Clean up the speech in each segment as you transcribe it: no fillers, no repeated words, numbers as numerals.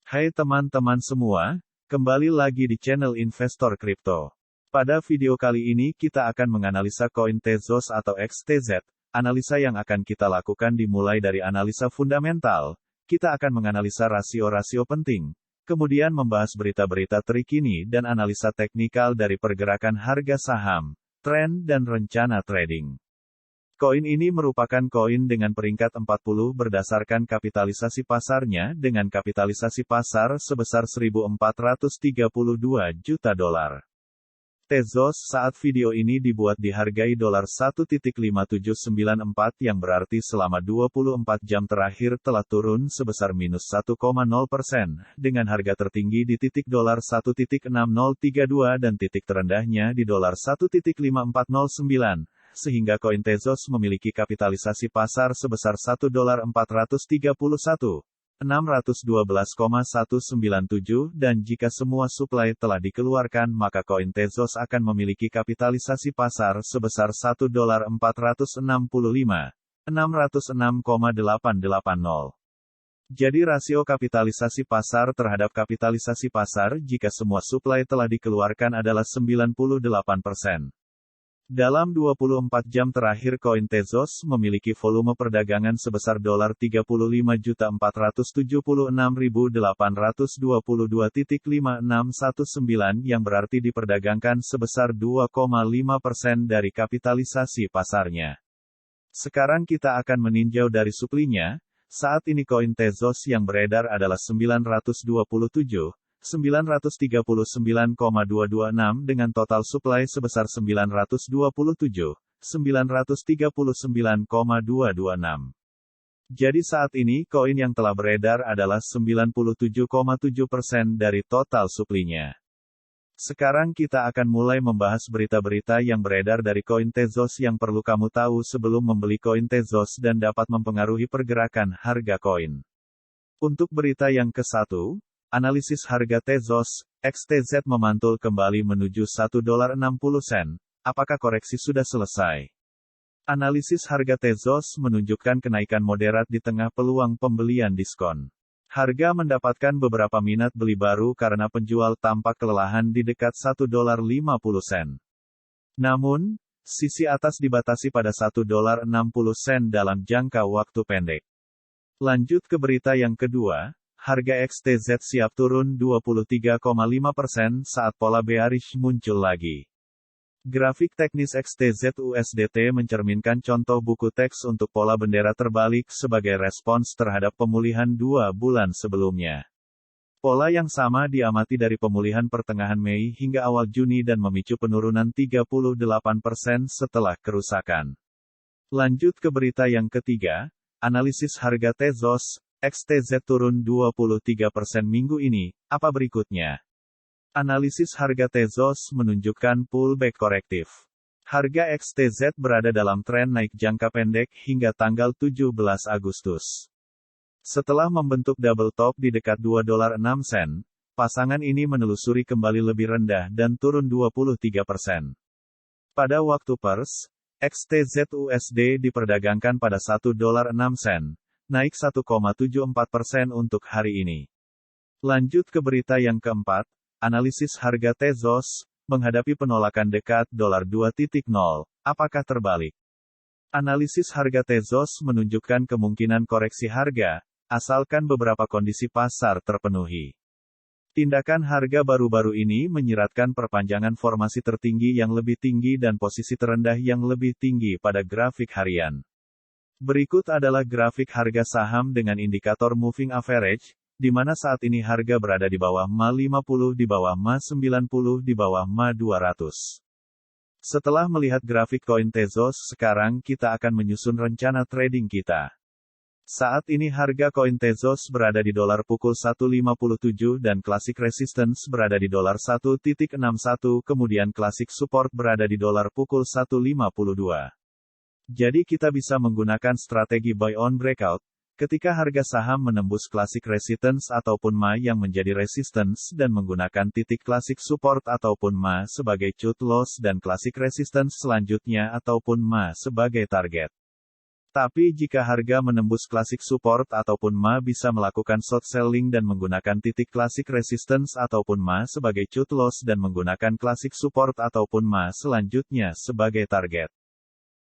Hai teman-teman semua, kembali lagi di channel Investor Kripto. Pada video kali ini kita akan menganalisa koin Tezos atau XTZ. Analisa yang akan kita lakukan dimulai dari analisa fundamental. Kita akan menganalisa rasio-rasio penting, kemudian membahas berita-berita terkini dan analisa teknikal dari pergerakan harga saham, tren dan rencana trading. Koin ini merupakan koin dengan peringkat 40 berdasarkan kapitalisasi pasarnya dengan kapitalisasi pasar sebesar 1.432 juta dolar. Tezos saat video ini dibuat dihargai dolar 1.5794 yang berarti selama 24 jam terakhir telah turun sebesar minus 1,0% dengan harga tertinggi di titik dolar 1.6032 dan titik terendahnya di dolar 1.5409. Sehingga koin Tezos memiliki kapitalisasi pasar sebesar $1.431.612,197 dan jika semua suplai telah dikeluarkan maka koin Tezos akan memiliki kapitalisasi pasar sebesar $1.465.606,880. Jadi rasio kapitalisasi pasar terhadap kapitalisasi pasar jika semua suplai telah dikeluarkan adalah 98%. Dalam 24 jam terakhir koin Tezos memiliki volume perdagangan sebesar $35.876.822.5619 yang berarti diperdagangkan sebesar 2,5% dari kapitalisasi pasarnya. Sekarang kita akan meninjau dari suplinya. Saat ini koin Tezos yang beredar adalah 929,226 dengan total supply sebesar 927,939,226. Jadi saat ini koin yang telah beredar adalah 97,7% dari total suplinya. Sekarang kita akan mulai membahas berita-berita yang beredar dari koin Tezos yang perlu kamu tahu sebelum membeli koin Tezos dan dapat mempengaruhi pergerakan harga koin. Untuk berita yang ke-1, analisis harga Tezos, XTZ memantul kembali menuju $1.60. Apakah koreksi sudah selesai? Analisis harga Tezos menunjukkan kenaikan moderat di tengah peluang pembelian diskon. Harga mendapatkan beberapa minat beli baru karena penjual tampak kelelahan di dekat $1.50. Namun, sisi atas dibatasi pada $1.60 dalam jangka waktu pendek. Lanjut ke berita yang kedua. Harga XTZ siap turun 23,5% saat pola bearish muncul lagi. Grafik teknis XTZ USDT mencerminkan contoh buku teks untuk pola bendera terbalik sebagai respons terhadap pemulihan 2 bulan sebelumnya. Pola yang sama diamati dari pemulihan pertengahan Mei hingga awal Juni dan memicu penurunan 38% setelah kerusakan. Lanjut ke berita yang ketiga, analisis harga Tezos, XTZ turun 23% minggu ini, apa berikutnya? Analisis harga Tezos menunjukkan pullback korektif. Harga XTZ berada dalam tren naik jangka pendek hingga tanggal 17 Agustus. Setelah membentuk double top di dekat $2.06, pasangan ini menelusuri kembali lebih rendah dan turun 23%. Pada waktu pers, XTZ USD diperdagangkan pada $1.06. Naik 1,74% untuk hari ini. Lanjut ke berita yang keempat, analisis harga Tezos, menghadapi penolakan dekat $2.0, apakah terbalik? Analisis harga Tezos menunjukkan kemungkinan koreksi harga, asalkan beberapa kondisi pasar terpenuhi. Tindakan harga baru-baru ini menyiratkan perpanjangan formasi tertinggi yang lebih tinggi dan posisi terendah yang lebih tinggi pada grafik harian. Berikut adalah grafik harga saham dengan indikator moving average, di mana saat ini harga berada di bawah MA50, di bawah MA90, di bawah MA200. Setelah melihat grafik koin Tezos, sekarang kita akan menyusun rencana trading kita. Saat ini harga koin Tezos berada di dolar pukul 1.57 dan classic resistance berada di dolar 1.61, kemudian classic support berada di dolar pukul 1.52. Jadi kita bisa menggunakan strategi buy on breakout, ketika harga saham menembus classic resistance ataupun MA yang menjadi resistance dan menggunakan titik classic support ataupun MA sebagai cut loss dan classic resistance selanjutnya ataupun MA sebagai target. Tapi jika harga menembus classic support ataupun MA bisa melakukan short selling dan menggunakan titik classic resistance ataupun MA sebagai cut loss dan menggunakan classic support ataupun MA selanjutnya sebagai target.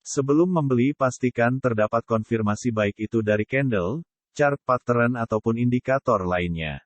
Sebelum membeli pastikan terdapat konfirmasi baik itu dari candle, chart pattern ataupun indikator lainnya.